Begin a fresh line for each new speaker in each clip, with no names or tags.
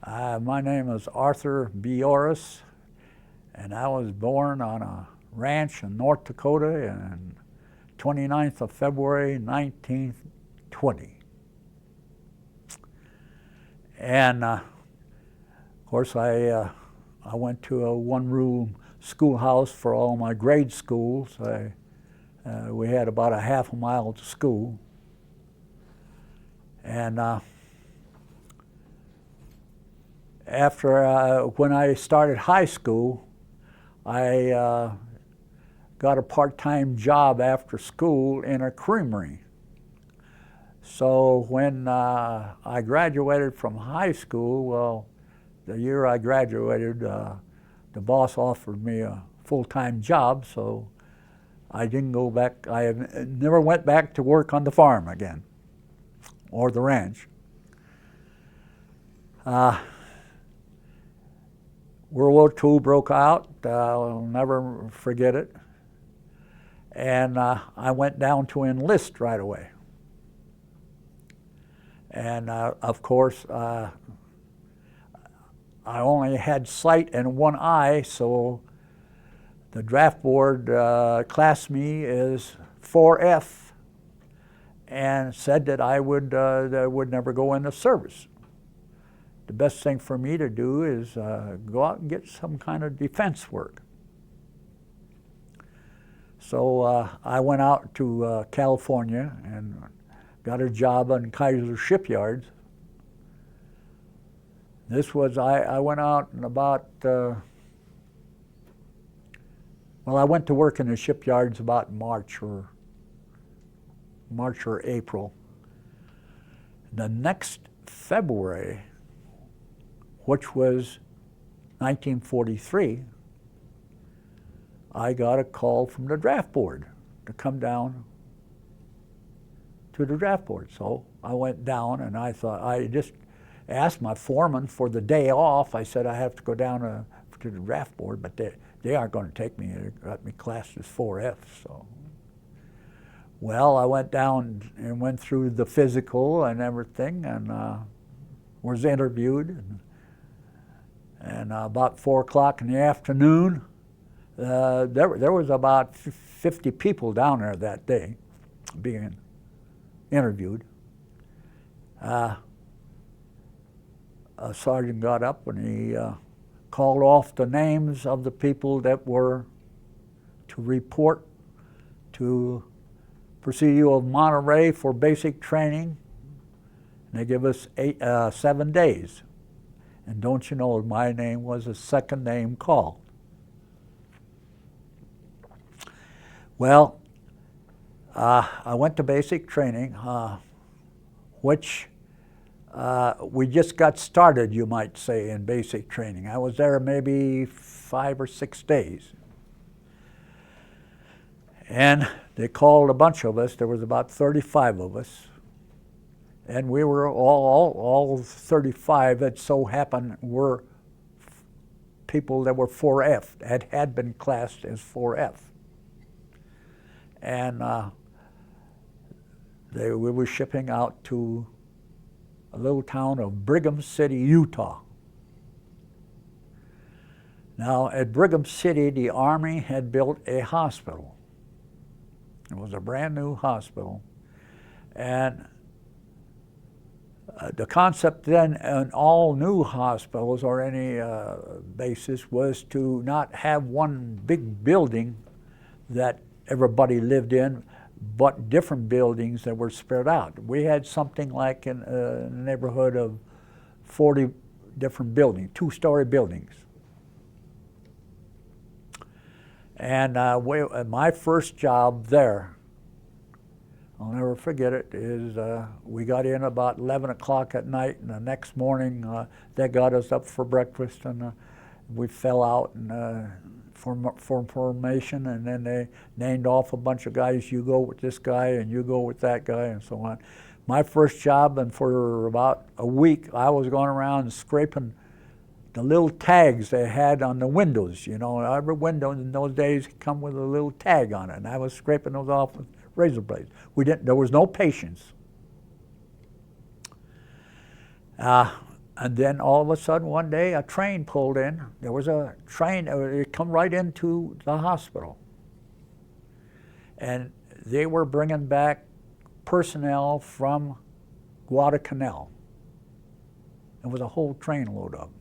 My name is Arthur Bjorhus, and I was born on a ranch in North Dakota on 29th of February, 1920. And of course, I went to a one-room schoolhouse for all my grade schools. We had about a half a mile to school. And when I started high school, I got a part-time job after school in a creamery. So when I graduated from high school, well, the year I graduated, the boss offered me a full-time job, so I didn't go back. I never went back to work on the farm again, or the ranch. World War II broke out. I'll never forget it. And I went down to enlist right away. And of course, I only had sight in one eye, so the draft board classed me as 4F and said that I would never go into service. The best thing for me to do is go out and get some kind of defense work. So I went out to California and got a job on Kaiser shipyards. This was, I went out in about, well, I went to work in the shipyards about March or April. The next February, which was 1943, I got a call from the draft board to come down to the draft board. So I went down, and I thought, I just asked my foreman for the day off. I said I have to go down to the draft board, but they aren't going to take me. They got me classed as 4F. So, well, I went down and went through the physical and everything, and was interviewed. And about 4 o'clock in the afternoon, there was about 50 people down there that day being interviewed. A sergeant got up and he called off the names of the people that were to report to Presidio of Monterey for basic training. And they give us 7 days. And don't you know, my name was the second name called. Well, I went to basic training, which we just got started, you might say, in basic training. I was there maybe 5 or 6 days. And they called a bunch of us. There was about 35 of us. And we were all 35 that so happened were people that were 4F, had been classed as 4F. And we were shipping out to a little town of Brigham City, Utah. Now, at Brigham City, the Army had built a hospital. It was a brand new hospital. And the concept then in all new hospitals or any basis was to not have one big building that everybody lived in, but different buildings that were spread out. We had something like in the neighborhood of 40 different buildings, 2-story buildings. And my first job there, I'll never forget it, is we got in about 11 o'clock at night, and the next morning they got us up for breakfast, and we fell out and for formation, and then they named off a bunch of guys. You go with this guy, and you go with that guy, and so on. My first job, and for about a week, I was going around scraping the little tags they had on the windows. You know, every window in those days come with a little tag on it, and I was scraping those off with razor blades. There was no patience. And then all of a sudden one day a train pulled in. There was a train, it come right into the hospital. And they were bringing back personnel from Guadalcanal. It was a whole trainload of them.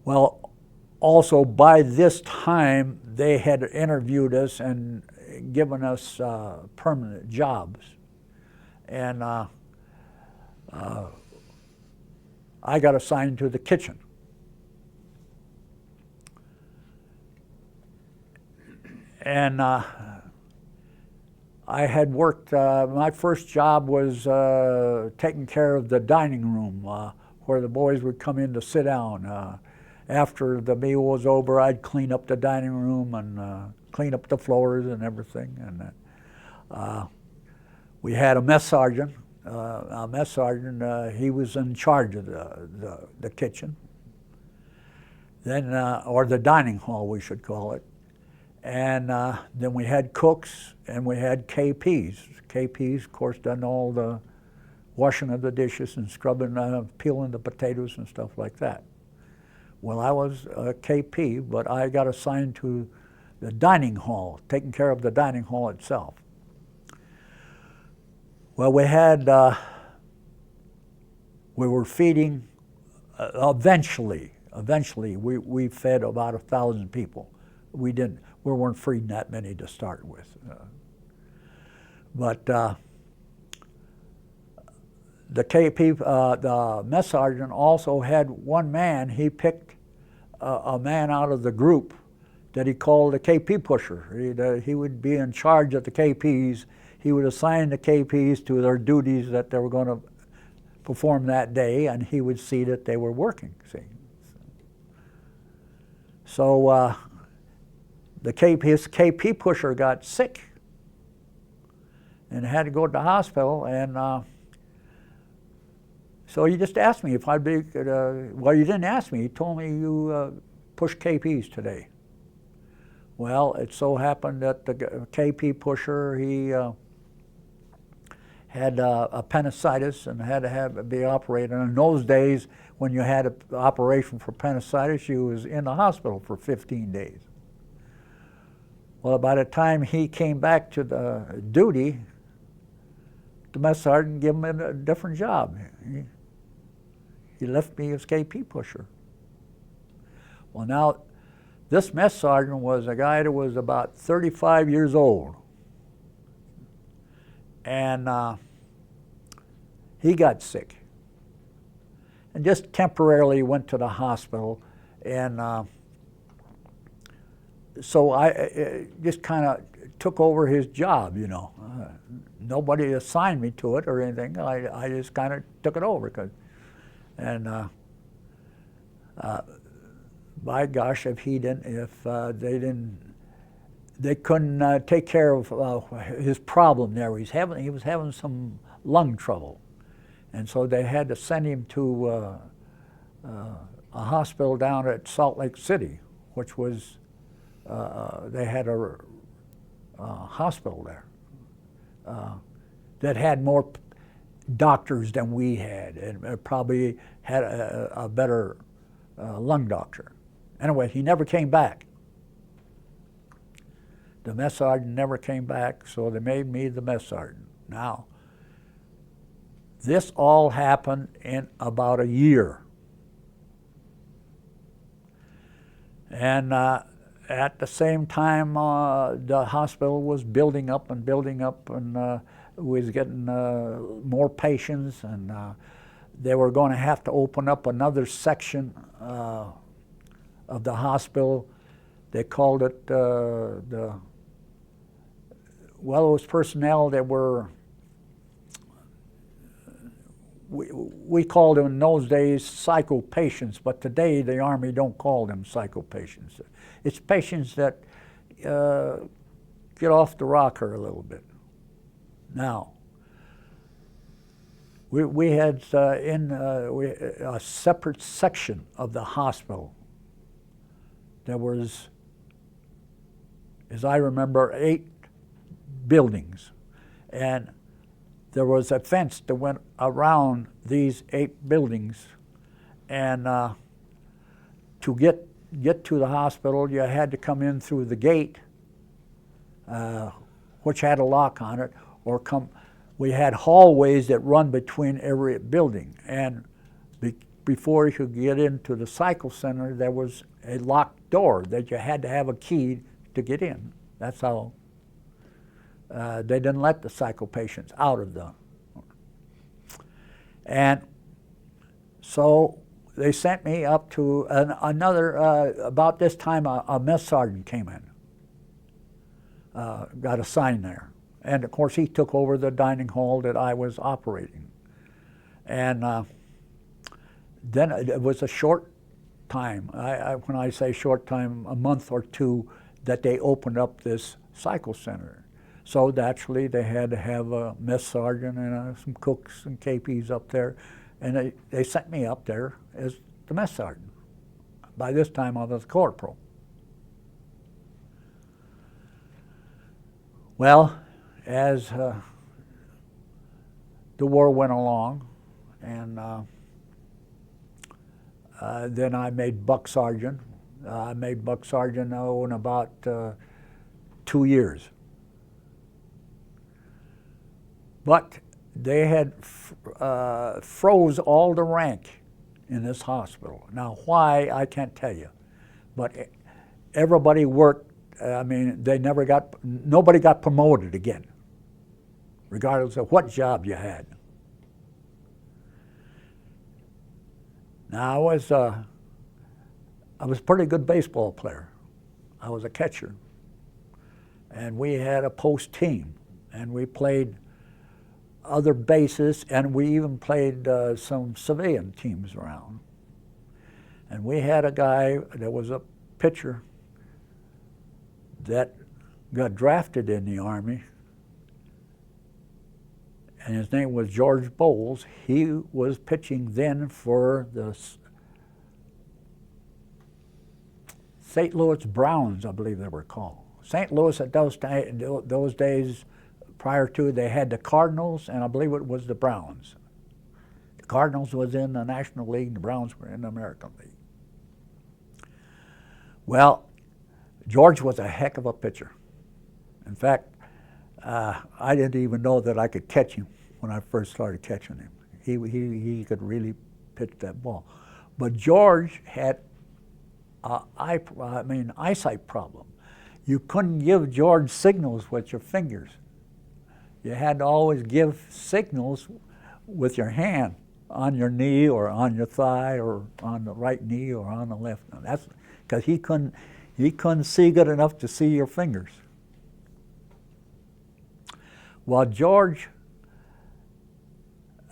Well, also by this time they had interviewed us and given us permanent jobs. And I got assigned to the kitchen. And I had worked, my first job was taking care of the dining room where the boys would come in to sit down. After the meal was over, I'd clean up the dining room and clean up the floors and everything. And we had a mess sergeant. He was in charge of the kitchen, then or the dining hall, we should call it. And then we had cooks and we had KPs. KPs, of course, done all the washing of the dishes and scrubbing, peeling the potatoes and stuff like that. Well, I was a KP, but I got assigned to the dining hall, taking care of the dining hall itself. Well, we were feeding, eventually we fed about 1,000 people. We weren't feeding that many to start with. But the KP, the mess sergeant also had one man. He picked a man out of the group that he called a KP pusher. He would be in charge of the KPs. He would assign the KPs to their duties that they were going to perform that day, and he would see that they were working, see. So his KP pusher got sick and had to go to the hospital, and so he just asked me if I'd be, well, you didn't ask me. He told me you push KPs today. Well, it so happened that the KP pusher, he had appendicitis and had to be operated. And in those days, when you had an operation for appendicitis, you was in the hospital for 15 days. Well, by the time he came back to the duty, the mess sergeant gave him a different job. He left me as KP pusher. Well, now, this mess sergeant was a guy that was about 35 years old. And he got sick and just temporarily went to the hospital. And so I just kind of took over his job, you know. Nobody assigned me to it or anything. I just kind of took it over. By gosh, if they couldn't take care of his problem there. He was having some lung trouble, and so they had to send him to a hospital down at Salt Lake City, which was they had a hospital there that had more doctors than we had, and probably had a better lung doctor. Anyway, he never came back. The mess sergeant never came back, so they made me the mess sergeant. Now, this all happened in about a year. And at the same time, the hospital was building up, and was getting more patients, and they were going to have to open up another section of the hospital. They called it it was personnel that were, we called them in those days psycho patients, but today the Army don't call them psycho patients. It's patients that get off the rocker a little bit. Now, we had a separate section of the hospital. There was, as I remember, 8 buildings, and there was a fence that went around these 8 buildings, and to get to the hospital, you had to come in through the gate, which had a lock on it, or come. We had hallways that run between every building, and before you could get into the cycle center, there was a locked door that you had to have a key to get in. That's how they didn't let the cycle patients out of the. And so they sent me up to another, about this time a mess sergeant came in, got assigned there. And of course he took over the dining hall that I was operating. And then it was a short time, when I say short time, a month or two, that they opened up this cycle center. So naturally they had to have a mess sergeant and some cooks and KPs up there, and they sent me up there as the mess sergeant. By this time I was a corporal. Well, as the war went along, and then I made buck sergeant. I made buck sergeant in about 2 years. But they had froze all the rank in this hospital. Now why, I can't tell you, but everybody worked. I mean, nobody got promoted again, regardless of what job you had. Now I was a pretty good baseball player. I was a catcher, and we had a post team, and we played other bases, and we even played some civilian teams around. And we had a guy that was a pitcher that got drafted in the Army, and his name was George Bowles. He was pitching then for the St. Louis Browns, I believe they were called. St. Louis at those days, prior to, they had the Cardinals, and I believe it was the Browns. The Cardinals was in the National League, the Browns were in the American League. Well, George was a heck of a pitcher. In fact, I didn't even know that I could catch him when I first started catching him. He could really pitch that ball. But George had eyesight problem. You couldn't give George signals with your fingers. You had to always give signals with your hand on your knee or on your thigh or on the right knee or on the left. Now, that's because he couldn't see good enough to see your fingers. Well, George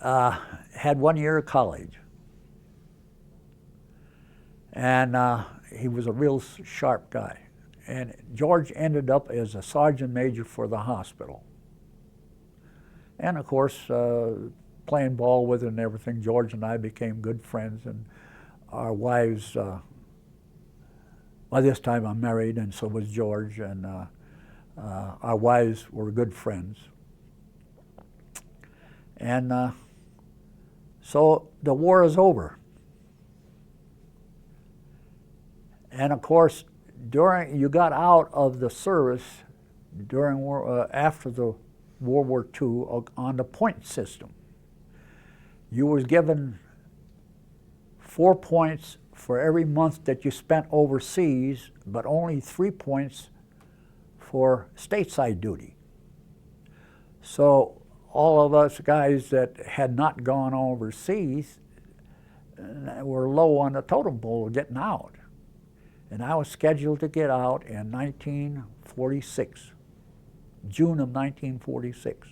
had 1 year of college, and he was a real sharp guy. And George ended up as a sergeant major for the hospital. And of course, playing ball with him and everything, George and I became good friends, and our wives, by this time I'm married, and so was George, and our wives were good friends. And so the war is over. And of course, you got out of the service after the World War II on the point system. You was given 4 points for every month that you spent overseas, but only 3 points for stateside duty. So all of us guys that had not gone overseas were low on the totem pole getting out. And I was scheduled to get out in 1946, June of 1946.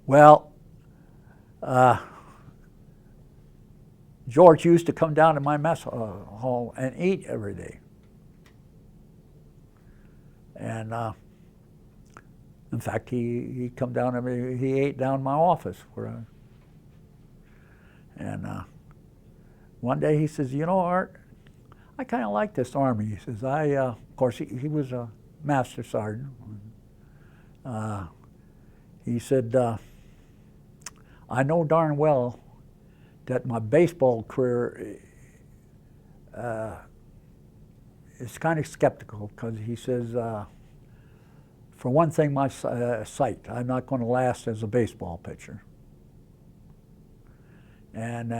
Well, George used to come down to my mess hall and eat every day. And in fact, he come down he ate down in my office and one day he says, "You know, Art, I kind of like this Army." He says, of course, he was a master sergeant. He said, I know darn well that my baseball career is kind of skeptical, because he says, for one thing, my sight, I'm not going to last as a baseball pitcher. And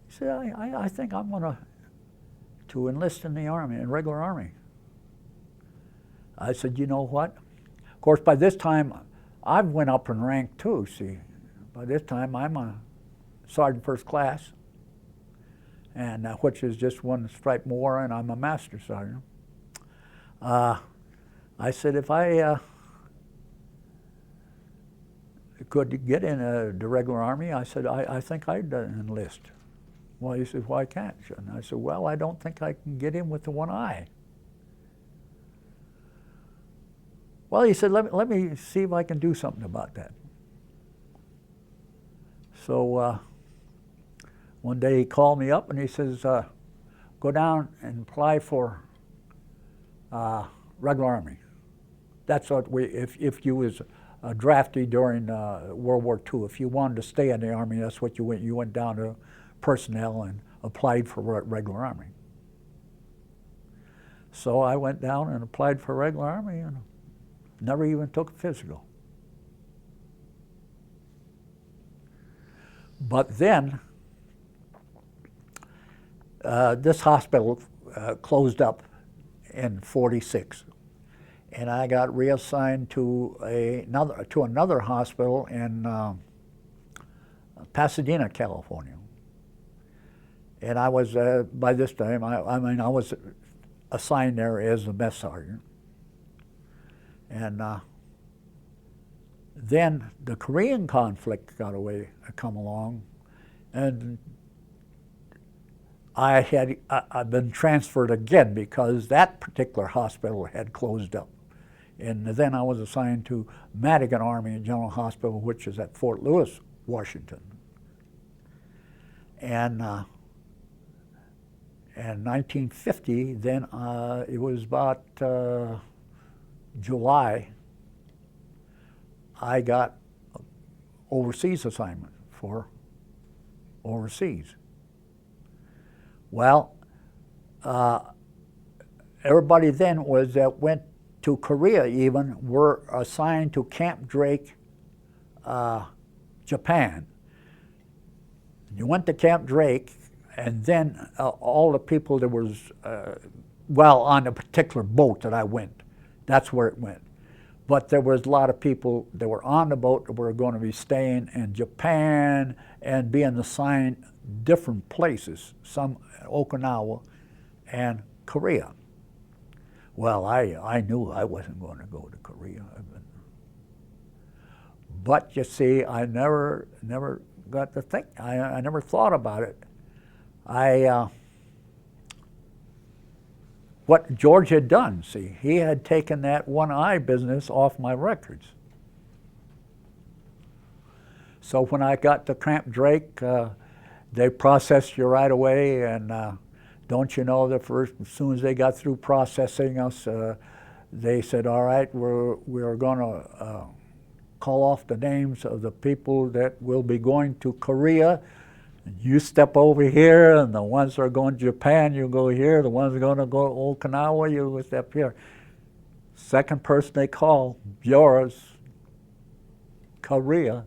he said, I think I'm going to enlist in the Army, in regular Army. I said, you know what? Of course, by this time, I've went up in rank too, see. By this time, I'm a sergeant first class, and which is just one stripe more, and I'm a master sergeant. I said, if I could get in the regular Army, I said, I think I'd enlist. Well, he said, why can't you? And I said, well, I don't think I can get in with the one eye. Well, he said, let me see if I can do something about that. So one day he called me up and he says, go down and apply for regular Army. That's what if you was a draftee during World War II, if you wanted to stay in the Army, that's what you went. You went down to personnel and applied for regular Army. So I went down and applied for regular Army and never even took a physical. But then this hospital closed up in '46, and I got reassigned to another hospital in Pasadena, California. And I was by this time, I was assigned there as a mess sergeant. And then the Korean conflict come along, and I've been transferred again because that particular hospital had closed up. And then I was assigned to Madigan Army General Hospital, which is at Fort Lewis, Washington. And in 1950, then it was about July, I got overseas assignment for overseas. Well, everybody then that went to Korea even were assigned to Camp Drake, Japan. You went to Camp Drake, and then all the people that was, on a particular boat that I went, that's where it went. But there was a lot of people that were on the boat that were going to be staying in Japan and being assigned different places, some Okinawa and Korea. Well, I knew I wasn't going to go to Korea. But you see, I never got to think. I never thought about it. What George had done, see, he had taken that one-eye business off my records. So when I got to Camp Drake, they processed you right away, and don't you know, as soon as they got through processing us, they said, all right, we're going to call off the names of the people that will be going to Korea. You step over here, and the ones that are going to Japan, you go here. The ones that are going to go to Okinawa, you step here. Second person they call, Bjorhus, Korea,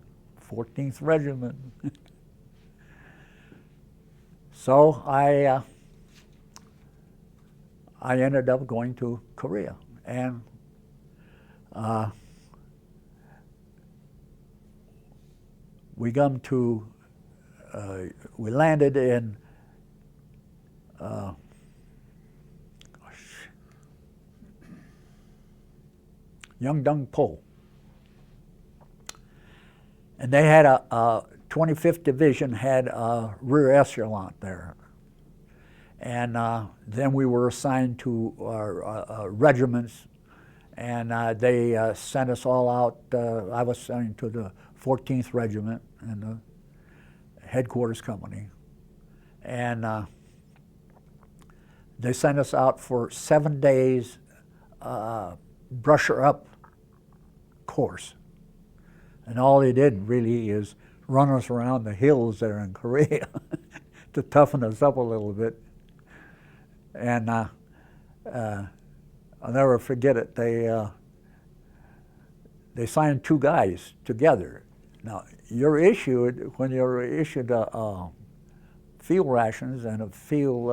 14th Regiment. So I ended up going to Korea, and we landed in Yeongdeung-po, and they had a 25th Division had a rear echelon there, and then we were assigned to our regiments, and they sent us all out. I was assigned to the 14th Regiment and the headquarters company, and they sent us out for 7 days brusher up course. And all they did really is run us around the hills there in Korea to toughen us up a little bit. And I'll never forget it. They signed two guys together. Now, when you're issued field rations and a field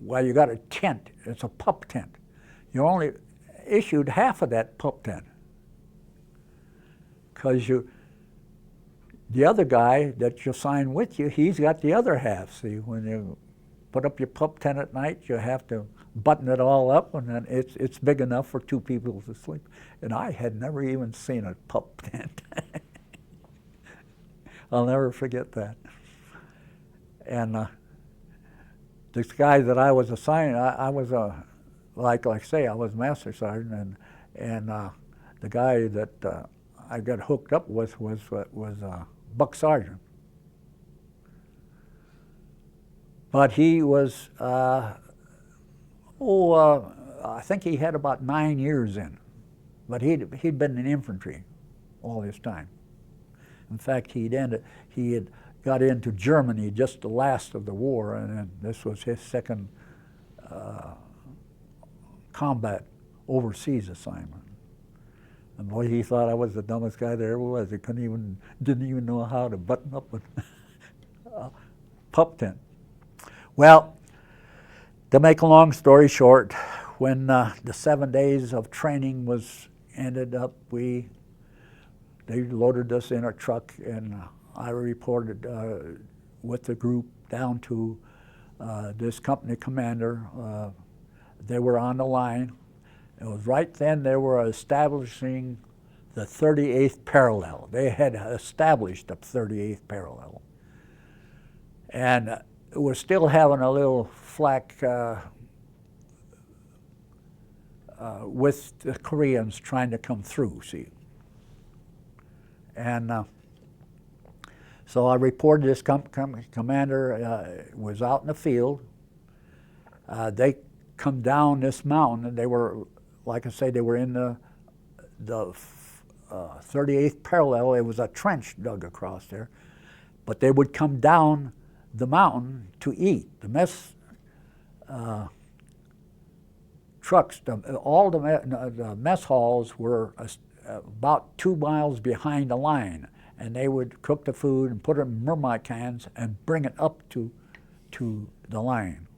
well, you got a tent. It's a pup tent. You're only issued half of that pup tent, because the other guy that you sign with you, he's got the other half. See, when you put up your pup tent at night, you have to button it all up, and then it's big enough for two people to sleep. And I had never even seen a pup tent. I'll never forget that. And this guy that I was assigned, I was like I say, I was master sergeant, and the guy that I got hooked up with was buck sergeant. But he was, I think he had about 9 years in, but he'd been in infantry all this time. In fact, he had got into Germany just the last of the war, and then this was his second combat overseas assignment. And boy, he thought I was the dumbest guy there ever was. He didn't even know how to button up a pup tent. Well, to make a long story short, when the 7 days of training was ended up, they loaded us in a truck, and I reported with the group down to this company commander. They were on the line. It was right then they were establishing the 38th parallel. They had established the 38th parallel. And it was still having a little flack with the Koreans trying to come through, see. And so I reported this commander was out in the field. They come down this mountain, and they were, like I say, they were in the 38th parallel. It was a trench dug across there. But they would come down the mountain to eat. The mess trucks, all the mess halls were about 2 miles behind the line, and they would cook the food and put it in mermite cans and bring it up to the line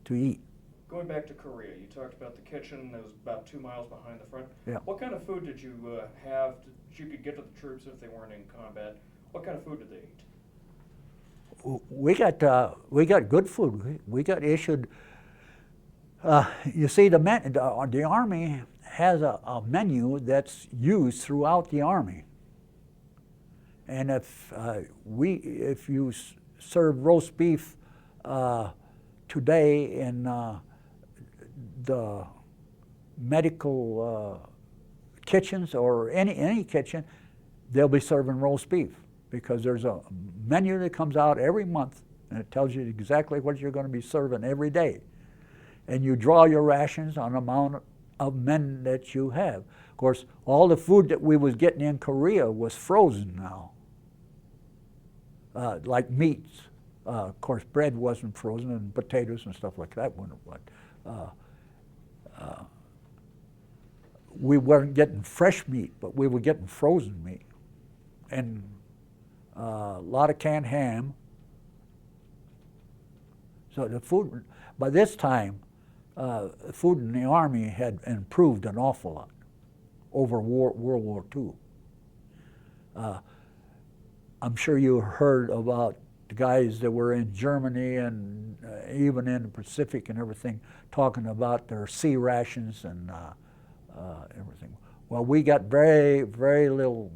to eat.
Going back to Korea, you talked about the kitchen that was about 2 miles behind the front.
Yeah.
What kind of food did you have that you could get to the troops if they weren't in combat? What kind of food did they eat?
We got good food. We got issued. You see, the Army has a menu that's used throughout the Army. And if you serve roast beef today in the medical kitchens or any kitchen, they'll be serving roast beef, because there's a menu that comes out every month, and it tells you exactly what you're going to be serving every day. And you draw your rations on the amount of men that you have. Of course, all the food that we was getting in Korea was frozen now, like meats. Of course, bread wasn't frozen, and potatoes and stuff like that weren't. But we weren't getting fresh meat, but we were getting frozen meat, and a lot of canned ham. So the food, by this time, food in the Army had improved an awful lot over World War II. I'm sure you heard about the guys that were in Germany and even in the Pacific and everything, talking about their sea rations and everything. Well, we got very, very little.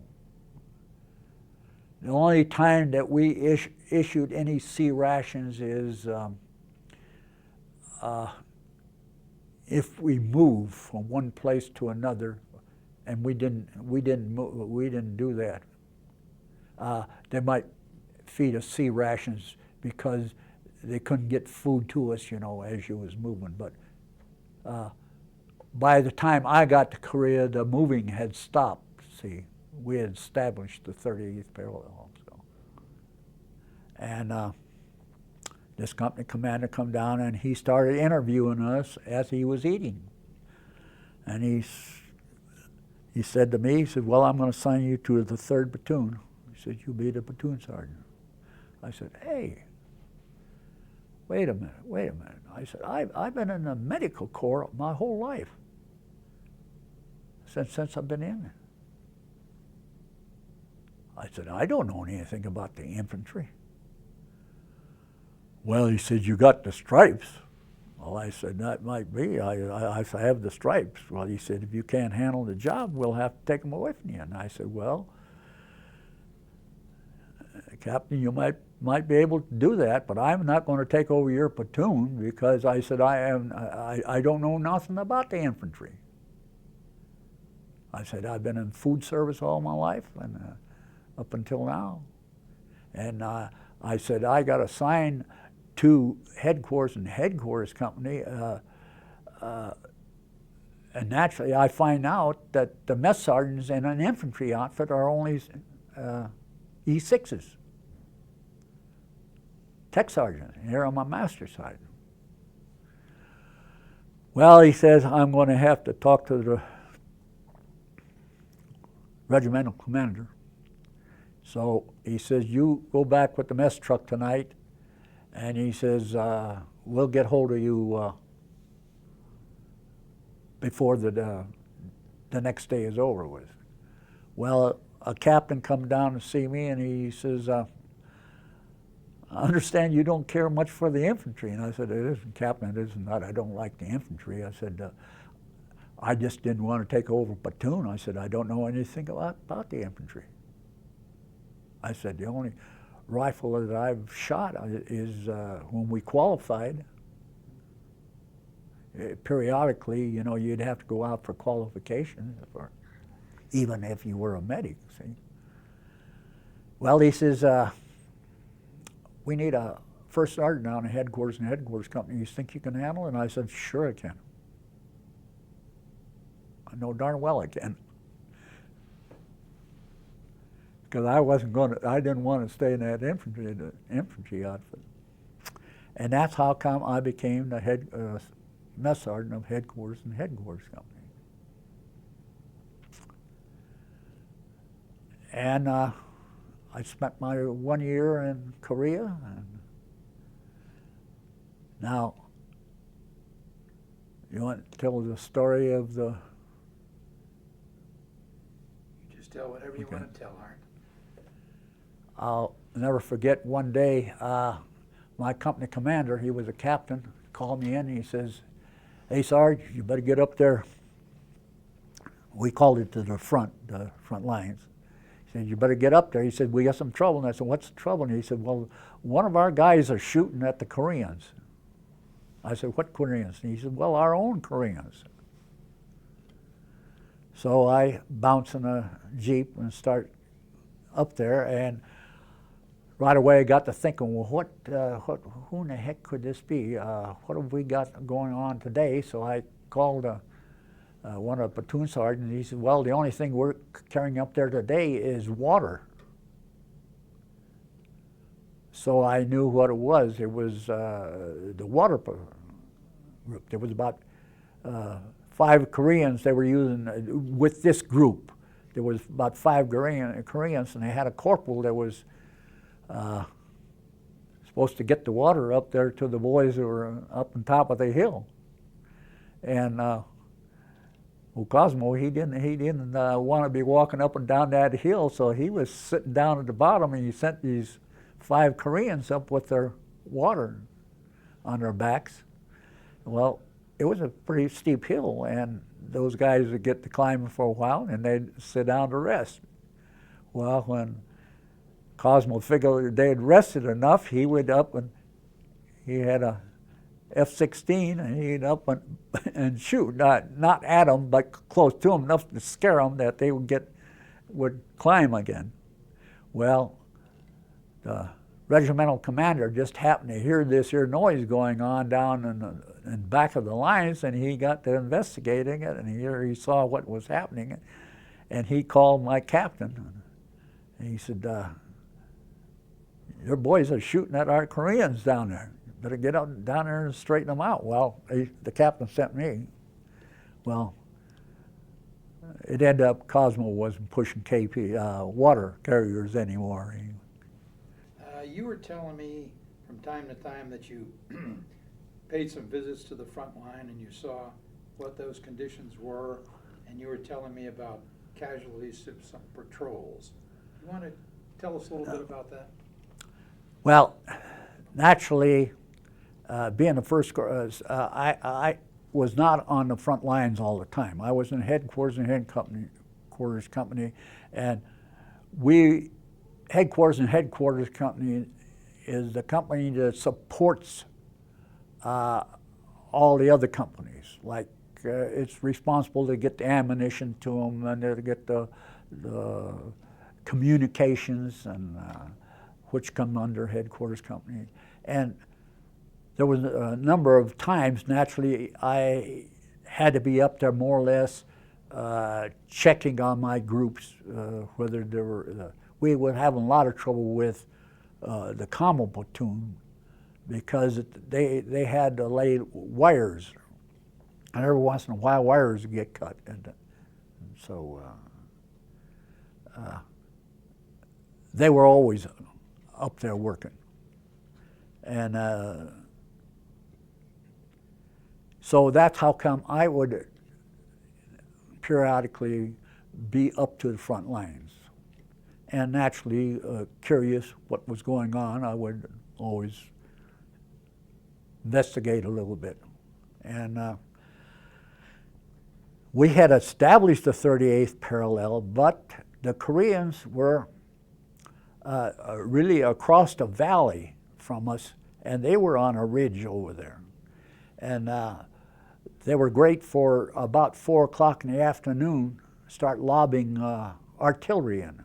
The only time that we issued any sea rations is if we moved from one place to another, and we didn't do that. They might feed us sea rations because they couldn't get food to us, as you was moving. But by the time I got to Korea, the moving had stopped. See, we had established the 38th parallel. So. And this company commander come down and he started interviewing us as he was eating. And he said to me, he said, well, I'm going to assign you to the 3rd platoon. He said, you'll be the platoon sergeant. I said, hey, wait a minute. I said, I've been in the medical corps my whole life, since I've been in. I said, I don't know anything about the infantry. Well, he said, you got the stripes. Well, I said, that might be. I have the stripes. Well, he said, if you can't handle the job, we'll have to take them away from you. And I said, well, Captain, you might be able to do that, but I'm not going to take over your platoon because I said, I don't know nothing about the infantry. I said, I've been in food service all my life and up until now. And I said, I got assigned to headquarters and headquarters company, and naturally I find out that the mess sergeants in an infantry outfit are only E6s, tech sergeant, here on my master side. Well, he says, I'm going to have to talk to the regimental commander. So he says, you go back with the mess truck tonight, and he says, we'll get hold of you before the next day is over with. Well, a captain come down to see me, and he says, I understand you don't care much for the infantry. And I said, it isn't, Captain, it isn't that I don't like the infantry. I said, I just didn't want to take over a platoon. I said, I don't know anything about the infantry. I said, the only rifle that I've shot is when we qualified. Periodically, you know, you'd have to go out for qualifications, even if you were a medic, see. Well, he says, we need a first sergeant down in headquarters and headquarters company. You think you can handle it? And I said, sure I can. I know darn well I can. Because I didn't want to stay in that infantry outfit. And that's how come I became the mess sergeant of headquarters and headquarters company. And I spent my 1 year in Korea. And now, you want to tell the story of the...
Just tell whatever you want to tell, Art.
I'll never forget one day, my company commander, he was a captain, called me in and he says, hey Sarge, you better get up there. We called it to the front lines. He said, you better get up there. He said, we got some trouble. And I said, what's the trouble? And he said, well, one of our guys are shooting at the Koreans. I said, what Koreans? And he said, well, our own Koreans. So I bounce in a Jeep and start up there, and right away I got to thinking, well, who in the heck could this be? What have we got going on today? So I called one of the platoon sergeants, and he said, well, the only thing we're carrying up there today is water. So I knew what it was. It was the water group. There was about 5 Koreans they were using with this group. There was about 5 Koreans, and they had a corporal that was supposed to get the water up there to the boys who were up on top of the hill. And Cosmo, he didn't want to be walking up and down that hill, so he was sitting down at the bottom, and he sent these 5 Koreans up with their water on their backs. Well, it was a pretty steep hill, and those guys would get to climbing for a while, and they'd sit down to rest. Well, when Cosmo figured they had rested enough, he went up, and he had a F-16, and he'd up and shoot, not at them, but close to them, enough to scare them that they would climb again. Well, the regimental commander just happened to hear this here noise going on down in in back of the lines, and he got to investigating it, and he saw what was happening, and he called my captain, and he said, your boys are shooting at our Koreans down there. You better get out down there and straighten them out. Well, the captain sent me. Well, it ended up Cosmo wasn't pushing KP water carriers anymore.
You were telling me from time to time that you paid some visits to the front line and you saw what those conditions were, and you were telling me about casualties of some patrols. You want to tell us a little bit about that?
Well, naturally, being the first, I was not on the front lines all the time. I was in headquarters and headquarters company, and headquarters company is the company that supports all the other companies. Like it's responsible to get the ammunition to them and to get the communications and which come under headquarters company. And there was a number of times, naturally, I had to be up there more or less checking on my groups, whether there were, we were having a lot of trouble with the combo platoon because they had to lay wires, and every once in a while wires would get cut. And so they were always up there working. And so that's how come I would periodically be up to the front lines. And naturally, curious what was going on, I would always investigate a little bit. And we had established the 38th parallel, but the Koreans were really across the valley from us, and they were on a ridge over there. And they were great for about 4 o'clock in the afternoon, start lobbing artillery in.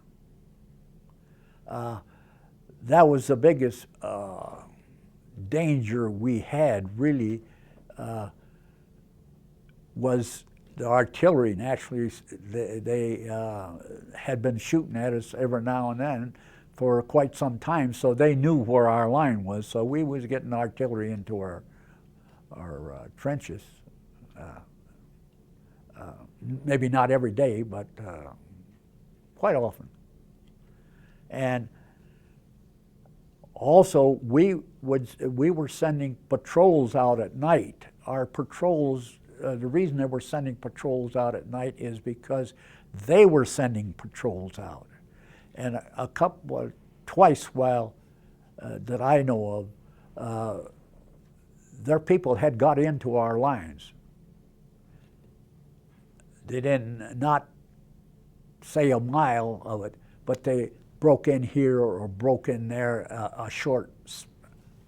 That was the biggest danger we had, really, was the artillery. Naturally, they had been shooting at us every now and then for quite some time, so they knew where our line was. So we was getting artillery into our trenches. Maybe not every day, but quite often. And also, we were sending patrols out at night. Our patrols, the reason they were sending patrols out at night is because they were sending patrols out. And twice while that I know of, their people had got into our lines. They didn't not say a mile of it, but they broke in here or broke in there a short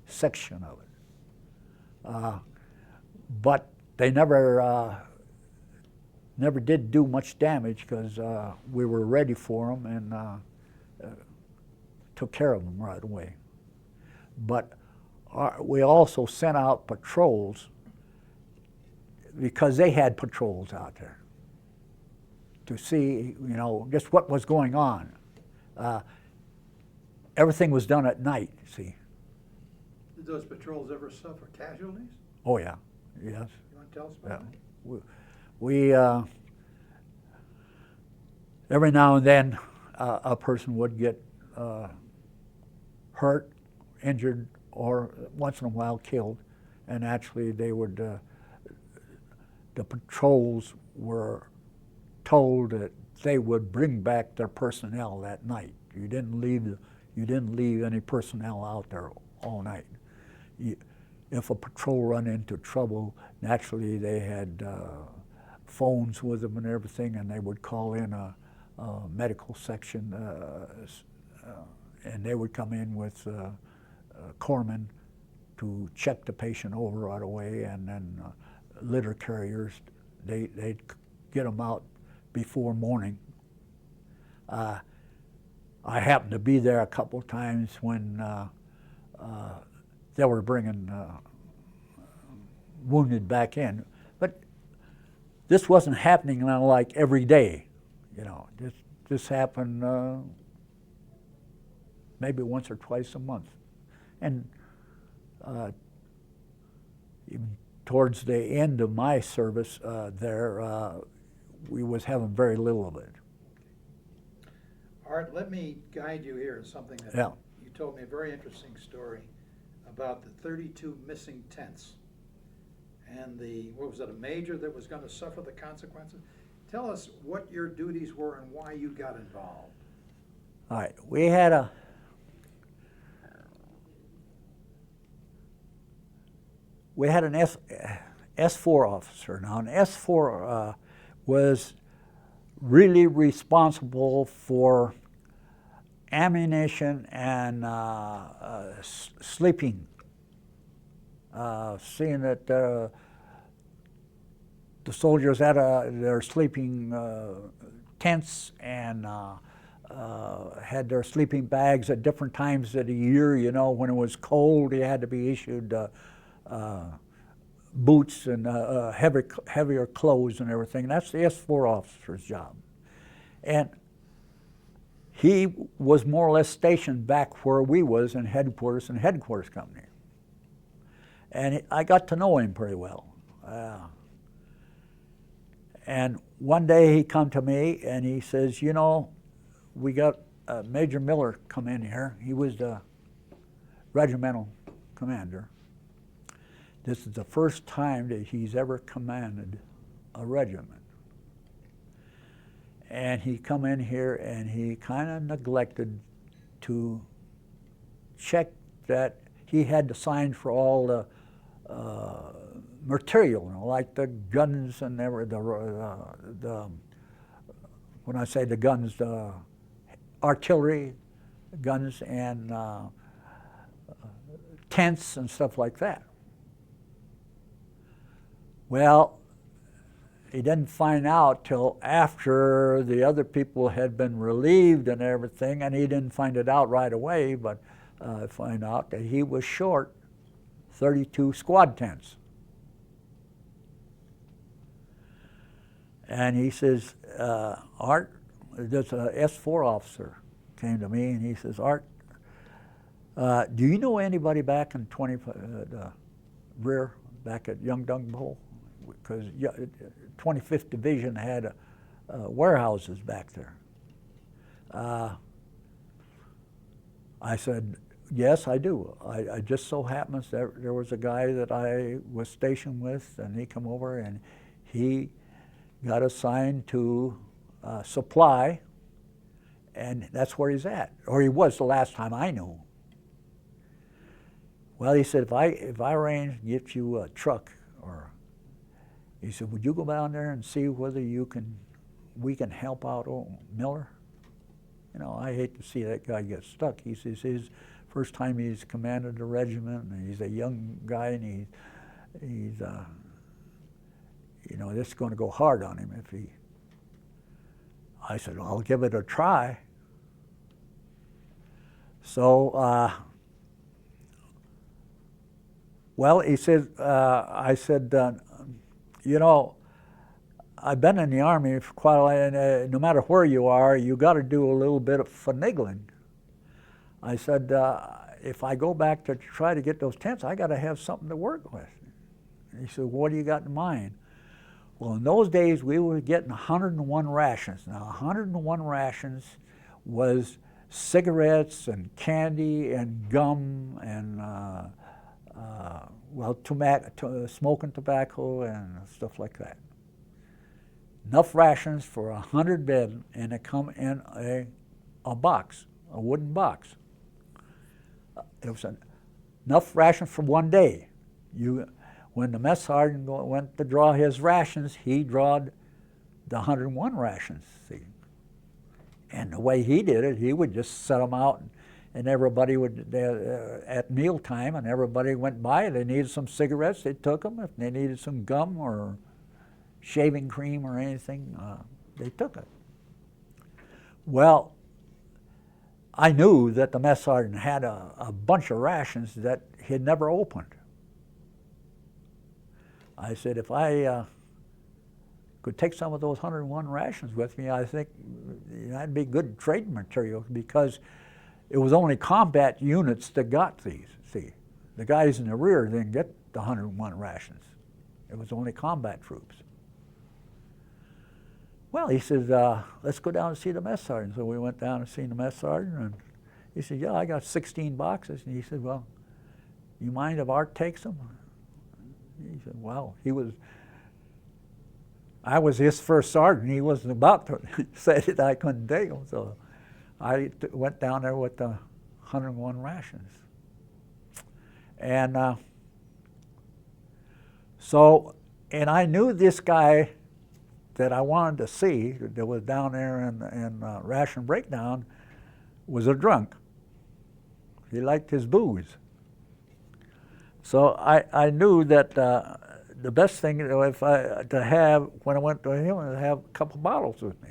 section of it. But they never did do much damage because we were ready for them and took care of them right away. But we also sent out patrols because they had patrols out there to see, just what was going on. Everything was done at night, see.
Did those patrols ever suffer casualties?
Oh, yeah, yes.
You want to tell us about that?
We every now and then a person would get hurt, injured, or once in a while killed. And actually they would, the patrols were told that they would bring back their personnel that night. You didn't leave any personnel out there all night. If a patrol run into trouble, naturally they had phones with them and everything, and they would call in a medical section, and they would come in with corpsmen to check the patient over right away, and then litter carriers, they'd get them out before morning. I happened to be there a couple of times when they were bringing wounded back in. But this wasn't happening like every day, you know. This happened maybe once or twice a month. And even towards the end of my service we was having very little of it.
Art, let me guide you here in something that
Yeah.
you told me a very interesting story about the 32 missing tents and what was it, a major that was going to suffer the consequences? Tell us what your duties were and why you got involved.
All right, we had an S4 officer. Now, an S4 was really responsible for ammunition and sleeping, seeing that the soldiers had their sleeping tents and had their sleeping bags at different times of the year. You know, when it was cold, they had to be issued boots and heavier clothes and everything. That's the S4 officer's job. And he was more or less stationed back where we was in headquarters company. And I got to know him pretty well. And one day he come to me and he says, you know, we got Major Miller come in here. He was the regimental commander. This is the first time that he's ever commanded a regiment. And he come in here and he kind of neglected to check that he had to sign for all the material, you know, like the guns and when I say the guns, the artillery guns and tents and stuff like that. Well, he didn't find out till after the other people had been relieved and everything, and he didn't find it out right away, but find out that he was short 32 squad tents. And he says, Art, there's an S4 officer came to me and he says, Art, do you know anybody back in the rear, back at Young Dung Bowl? Because 25th Division had warehouses back there. I said, yes, I do. I just so happens that there was a guy that I was stationed with, and he come over and he got assigned to supply, and that's where he's at, or he was the last time I knew. Well, he said, if I arrange to get you a truck, or he said, would you go down there and see whether we can help out old Miller? You know, I hate to see that guy get stuck. He says his first time he's commanded a regiment, and he's a young guy, and he's you know, this is going to go hard on him if he. I said, well, I'll give it a try. So, well, he said, I said, you know, I've been in the Army for quite a while, and no matter where you are, you got to do a little bit of finagling. I said, if I go back to try to get those tents, I got to have something to work with. And he said, what do you got in mind? Well, in those days, we were getting 101 rations. Now, 101 rations was cigarettes and candy and gum and, well, smoking tobacco and stuff like that. Enough rations for 100 men, and they come in a box, a wooden box. It was enough rations for one day. When the mess sergeant went to draw his rations, he drawed the 101 rations, see. And the way he did it, he would just set them out, and everybody would, at mealtime, and everybody went by. They needed some cigarettes, they took them. If they needed some gum or shaving cream or anything, they took it. Well, I knew that the mess sergeant had a bunch of rations that he'd never opened. I said, if I could take some of those 101 rations with me, I think that'd be good trading material, because it was only combat units that got these. See, the guys in the rear didn't get the 101 rations. It was only combat troops. Well, he says, let's go down and see the mess sergeant. So we went down and seen the mess sergeant, and he said, yeah, I got 16 boxes. And he said, well, you mind if Art takes them? He said, well, I was his first sergeant. He wasn't about to say that I couldn't take them. So I went down there with the 101 rations. And and I knew this guy that I wanted to see that was down there in ration breakdown was a drunk. He liked his booze. So I knew that the best thing to have when I went to him was to have a couple bottles with me.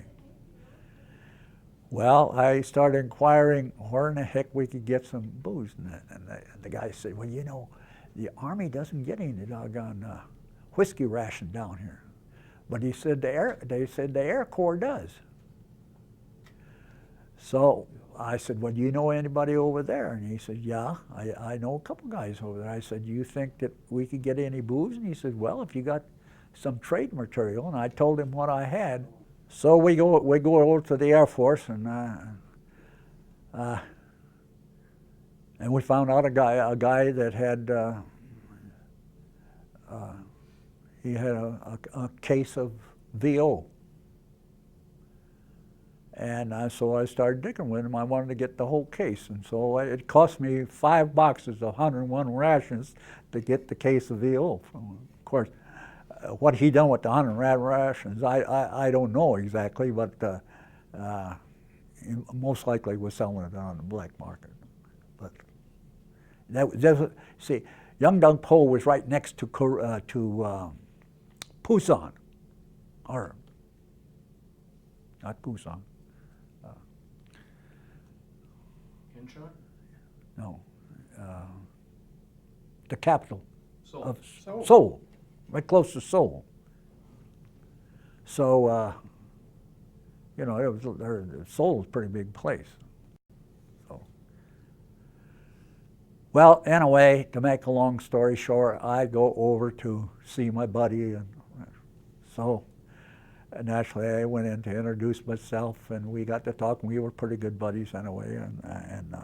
Well, I started inquiring where in the heck we could get some booze, and the guy said, well, you know, the Army doesn't get any doggone whiskey ration down here. But he said they said the Air Corps does. So I said, well, do you know anybody over there? And he said, yeah, I know a couple guys over there. I said, do you think that we could get any booze? And he said, well, if you got some trade material. And I told him what I had. So we go over to the Air Force, and we found out a guy that had he had a case of VO. And so I started digging with him. I wanted to get the whole case. And so it cost me 5 boxes of 101 rations to get the case of VO. Of course, what he done with the 100 rations, I don't know exactly, but he most likely was selling it on the black market. But see, Young Dunk Po was right next to Pusan, or not Pusan.
Incheon?
No, the capital
Seoul.
of
Seoul.
Seoul, right close to Seoul. So, you know, Seoul was a pretty big place. So, well, anyway, to make a long story short, I go over to see my buddy, and so naturally I went in to introduce myself, and we got to talk, and we were pretty good buddies anyway, and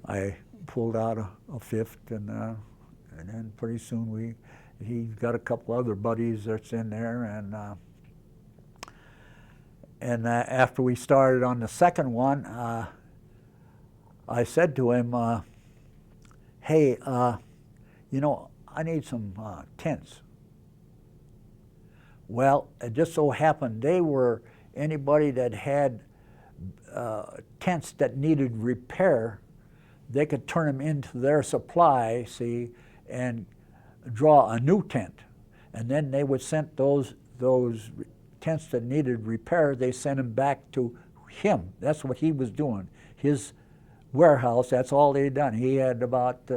I pulled out a fifth, and then pretty soon he's got a couple other buddies that's in there, and after we started on the second one, I said to him, hey, you know, I need some tents. Well, it just so happened they were anybody that had tents that needed repair, they could turn them into their supply, see, and draw a new tent. And then they would send those tents that needed repair, they sent them back to him. That's what he was doing. His warehouse, that's all they'd done. He had about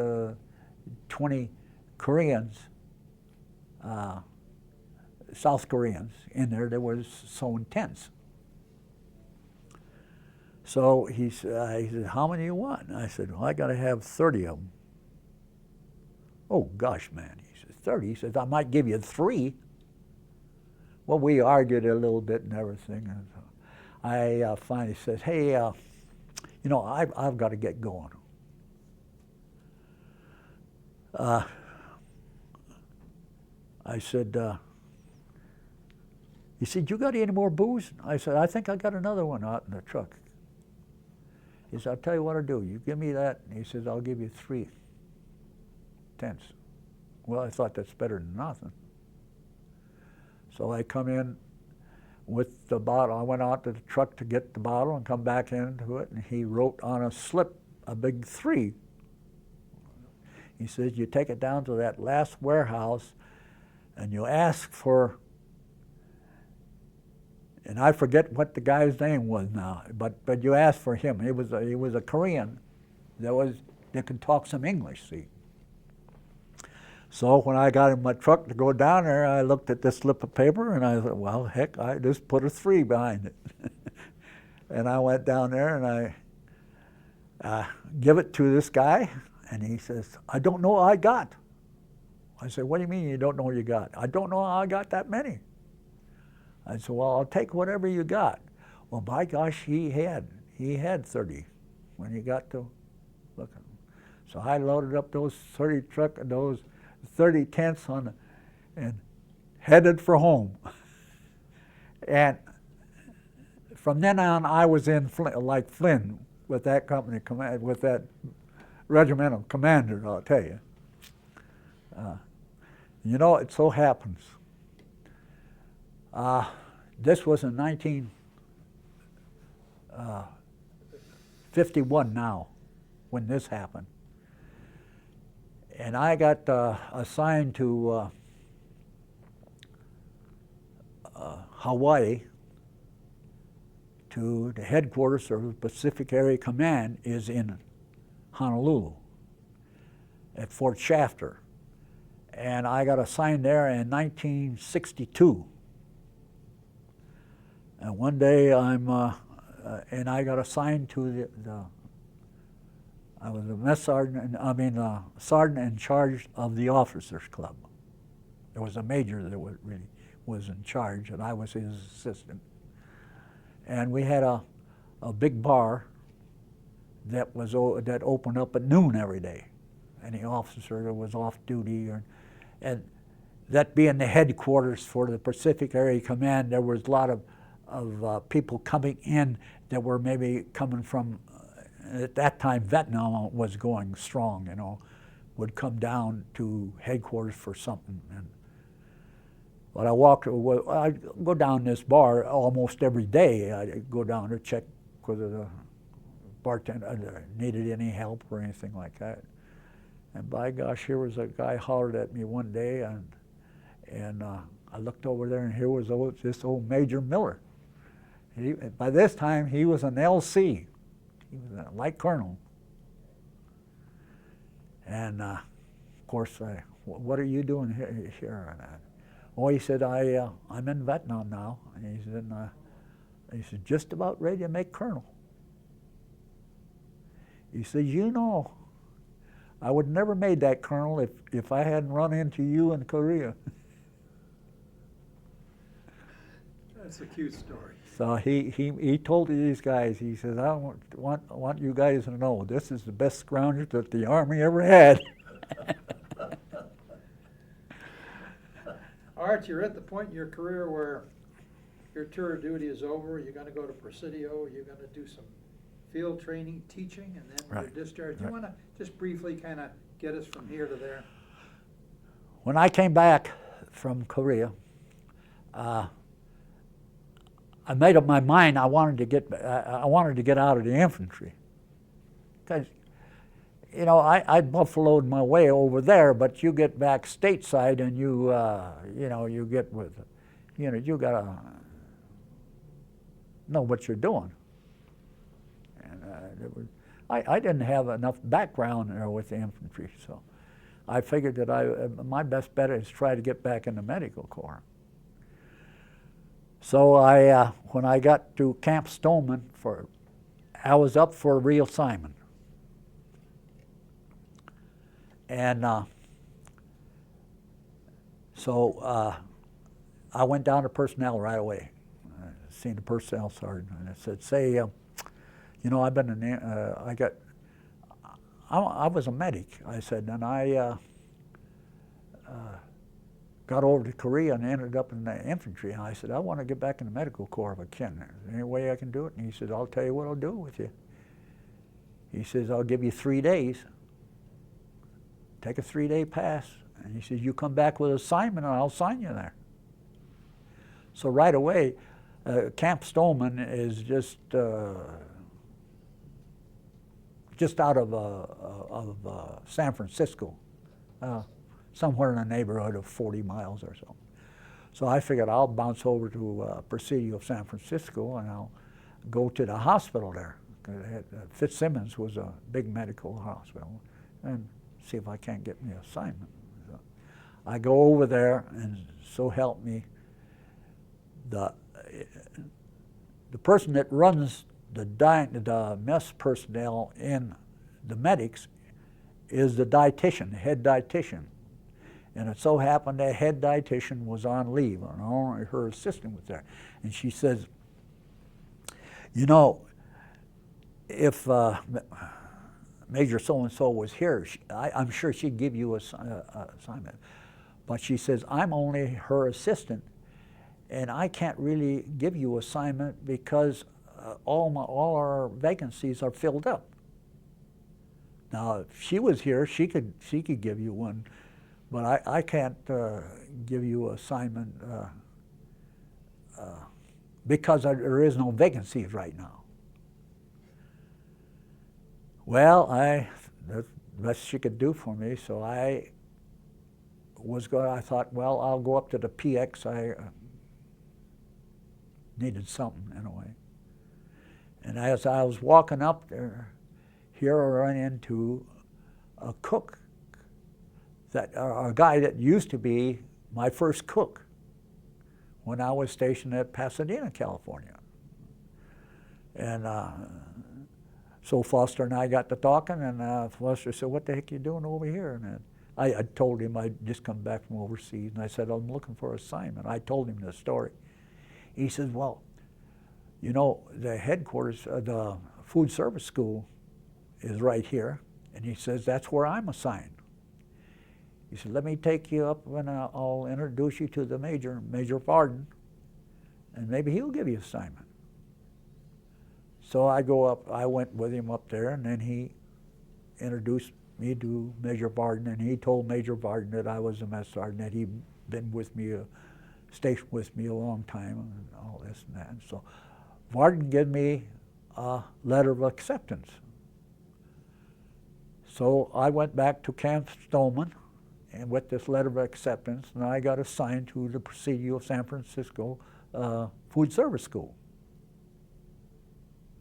20 Koreans, South Koreans in there that was sewing tents. So he said, how many do you want? And I said, well, I got to have 30 of them. Oh, gosh, man. He says, 30? He says, I might give you 3. Well, we argued a little bit and everything. And so I finally said, hey, you know, I've got to get going. I said, he said, you got any more booze? I said, I think I got another one out in the truck. He said, I'll tell you what I'll do. You give me that. And he says, I'll give you 3 tents. Well, I thought that's better than nothing. So I come in with the bottle. I went out to the truck to get the bottle and come back into it, and he wrote on a slip a big 3. He says, you take it down to that last warehouse and you ask for, and I forget what the guy's name was now, but you ask for him. He was a Korean that could talk some English, see. So when I got in my truck to go down there, I looked at this slip of paper and I thought, well, heck, I just put a 3 behind it. And I went down there and I give it to this guy, and he says, I don't know what I got. I said, what do you mean you don't know what you got? I don't know how I got that many. I said, well, I'll take whatever you got. Well, by gosh, he had 30 when he got to looking. So I loaded up those 30 tents and headed for home. And from then on, I was in like Flynn with that company command, with that regimental commander, I'll tell you. You know, it so happens. This was in 1951 now, when this happened. And I got assigned to Hawaii, to the headquarters of the Pacific Area Command is in Honolulu at Fort Shafter. And I got assigned there in 1962. And one day and I got assigned to I was a mess sergeant, sergeant in charge of the officers club. There was a major that was in charge, and I was his assistant. And we had a big bar that opened up at noon every day. Any officer that was off duty, and that being the headquarters for the Pacific Area Command, there was a lot of people coming in that were maybe coming from, at that time Vietnam was going strong, you know, would come down to headquarters for something. But I go down this bar almost every day. I go down to check whether the bartender needed any help or anything like that. And by gosh, here was a guy hollered at me one day, and I looked over there, and here was this old Major Miller. By this time, he was an LC. He was a light colonel. And of course, what are you doing here? Oh, he said, I'm in Vietnam now. And he said, just about ready to make colonel. He said, you know, I would never made that colonel if I hadn't run into you in Korea.
That's a cute story.
So he told these guys, he says, I want you guys to know this is the best scrounger that the Army ever had.
Art, you're at the point in your career where your tour of duty is over. You're going to go to Presidio. You're going to do some field training, teaching, and then
Right.
you're discharged. Do
Right.
you want to just briefly kind of get us from here to there?
When I came back from Korea, I made up my mind I wanted to get out of the infantry, because you know I buffaloed my way over there, but you get back stateside and you get with, you gotta know what you're doing, and I didn't have enough background there with the infantry, so I figured that my best bet is try to get back in the medical corps. So when I got to Camp Stoneman, I was up for reassignment. And so I went down to personnel right away. Seen the personnel sergeant, and I said, "Say, I've been I was a medic." I said, and I got over to Korea and ended up in the infantry. And I said, I want to get back in the medical corps if I can. Is there any way I can do it? And he said, I'll tell you what I'll do with you. He says, I'll give you 3 days. Take a 3-day pass. And he says, you come back with an assignment and I'll sign you there. So right away, Camp Stoneman is just out of San Francisco. Somewhere in the neighborhood of 40 miles or so. So I figured I'll bounce over to Presidio of San Francisco and I'll go to the hospital there. Fitzsimmons was a big medical hospital, and see if I can't get me an assignment. So I go over there, and so help me, the person that runs the mess personnel in the medics is the dietitian, the head dietitian. And it so happened that head dietitian was on leave, and only her assistant was there. And she says, you know, if Major so-and-so was here, I'm sure she'd give you an assignment. But she says, I'm only her assistant, and I can't really give you assignment because all our vacancies are filled up. Now, if she was here, she could give you one, but I can't give you an assignment because there is no vacancies right now. Well, that's the best she could do for me, so I thought, well, I'll go up to the PX. I needed something anyway. And as I was walking up there, here I ran into a cook, a guy that used to be my first cook when I was stationed at Pasadena, California. And so Foster and I got to talking, and Foster said, what the heck are you doing over here? And I told him I'd just come back from overseas, and I said, I'm looking for an assignment. I told him the story. He says, well, you know, the headquarters of the food service school is right here, and he says, that's where I'm assigned. He said, let me take you up and I'll introduce you to the Major Varden, and maybe he'll give you an assignment. So I went with him up there, and then he introduced me to Major Varden, and he told Major Varden that I was a mess sergeant, that he'd been with me, stationed with me a long time, and all this and that. And so Varden gave me a letter of acceptance. So I went back to Camp Stoneman, and with this letter of acceptance, and I got assigned to the Presidio San Francisco Food Service School.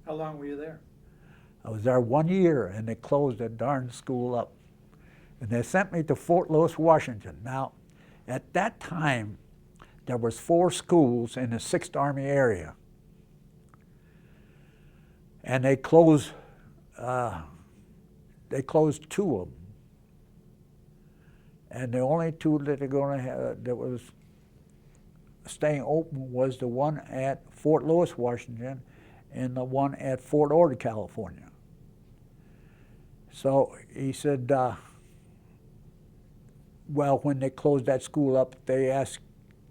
How long were you there?
I was there 1 year, and they closed that darn school up. And they sent me to Fort Lewis, Washington. Now, at that time, there was 4 schools in the 6th Army area. And they closed 2 of them. And the only 2 that they're going to have that was staying open was the one at Fort Lewis, Washington, and the one at Fort Ord, California. So he said, well, when they closed that school up, they asked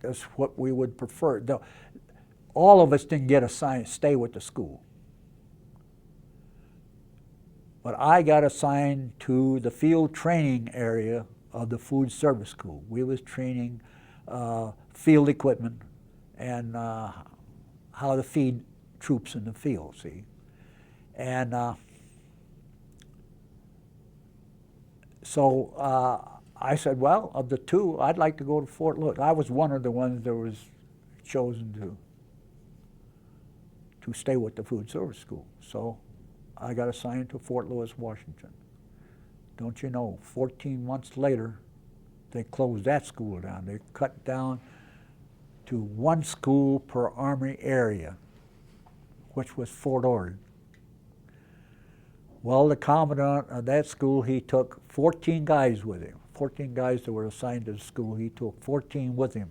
us what we would prefer. All of us didn't get assigned, stay with the school. But I got assigned to the field training area of the food service school. We was training field equipment and how to feed troops in the field, see. And so I said, well, of the 2, I'd like to go to Fort Lewis. I was one of the ones that was chosen to stay with the food service school. So I got assigned to Fort Lewis, Washington. Don't you know, 14 months later, they closed that school down. They cut down to 1 school per Army area, which was Fort Ord. Well, the commandant of that school, he took 14 guys with him. 14 guys that were assigned to the school, he took 14 with him.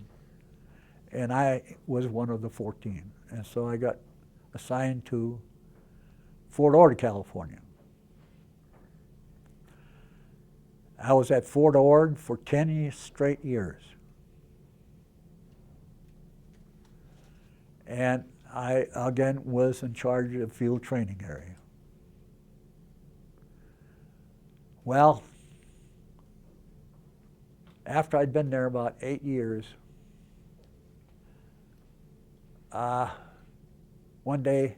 And I was one of the 14. And so I got assigned to Fort Ord, California. I was at Fort Ord for 10 straight years. And I, again, was in charge of the field training area. Well, after I'd been there about 8 years, one day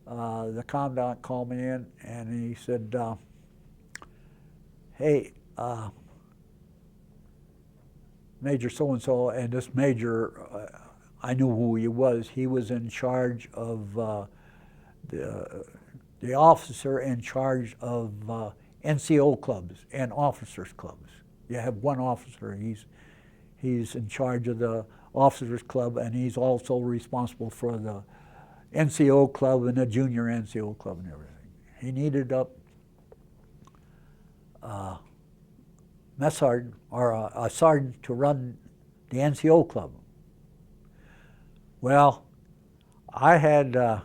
the commandant called me in and he said, hey, Major so-and-so, and this major, I knew who he was. He was in charge of the officer in charge of NCO clubs and officers clubs. You have one officer, He's in charge of the officers club, and he's also responsible for the NCO club and the junior NCO club and everything. He needed a mess sergeant or a sergeant to run the NCO club. Well, I had by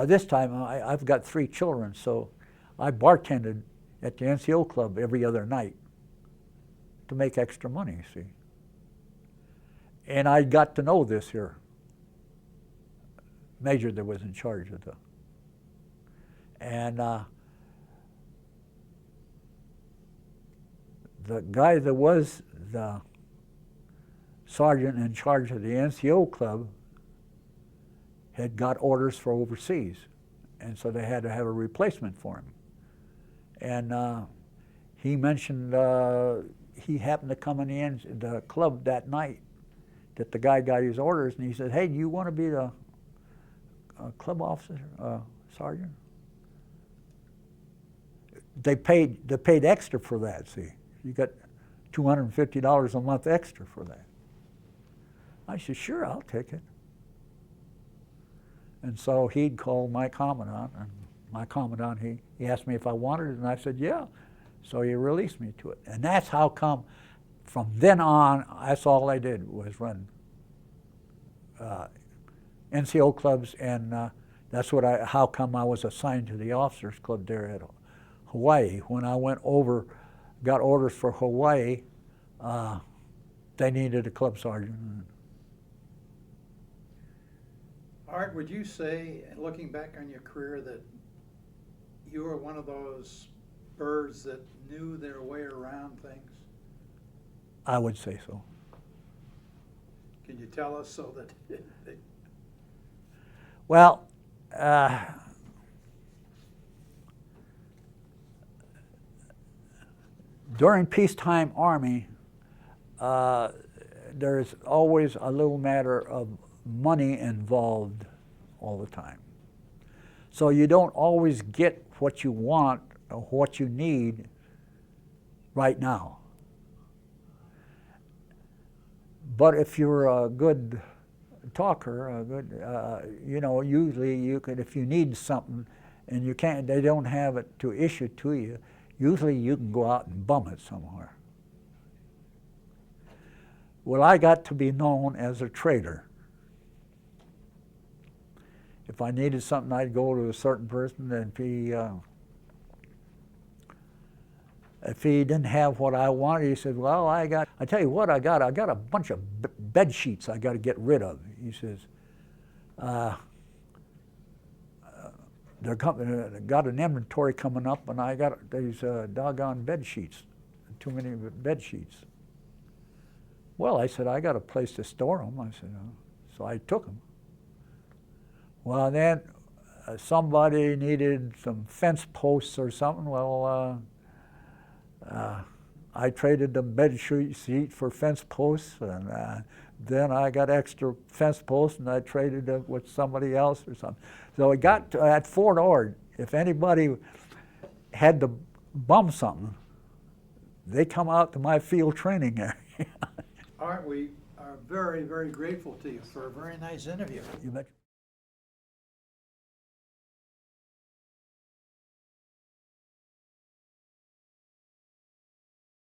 this time I've got 3 children, so I bartended at the NCO club every other night to make extra money, see. And I got to know this here major that was in charge of and the guy that was the sergeant in charge of the NCO club had got orders for overseas, and so they had to have a replacement for him. And he mentioned he happened to come in the club that night that the guy got his orders, and he said, "Hey, do you want to be the club officer, sergeant?" They paid extra for that. See, you got $250 a month extra for that. I said, "Sure, I'll take it." And so he'd call my commandant, and my commandant, he asked me if I wanted it, and I said, "Yeah." So he released me to it. And that's how come, from then on, that's all I did was run NCO clubs, and that's how come I was assigned to the officers club there at Hawaii. When I went over, got orders for Hawaii, they needed a club sergeant.
Art, would you say, looking back on your career, that you were one of those birds that knew their way around things?
I would say so.
Can you tell us so that
Well, during peacetime Army, there's always a little matter of money involved all the time. So you don't always get what you want or what you need right now. But if you're a good talker, a good, usually you could, if you need something and you can't, they don't have it to issue to you, usually you can go out and bum it somewhere. Well, I got to be known as a trader. If I needed something, I'd go to a certain person, and if he didn't have what I wanted, he said, "Well, I tell you what, I got a bunch of bed sheets I got to get rid of." He says, "They're got an inventory coming up, and I got these doggone bed sheets, too many bed sheets." Well, I said, "I got a place to store them." I said, so I took them. Well, then somebody needed some fence posts or something. Well, I traded the bed sheet for fence posts, and then I got extra fence posts, and I traded them with somebody else or something. So it got to, at Fort Ord, if anybody had to bum something, they come out to my field training area.
Art, we are very, very grateful to you for a very nice interview.
You bet.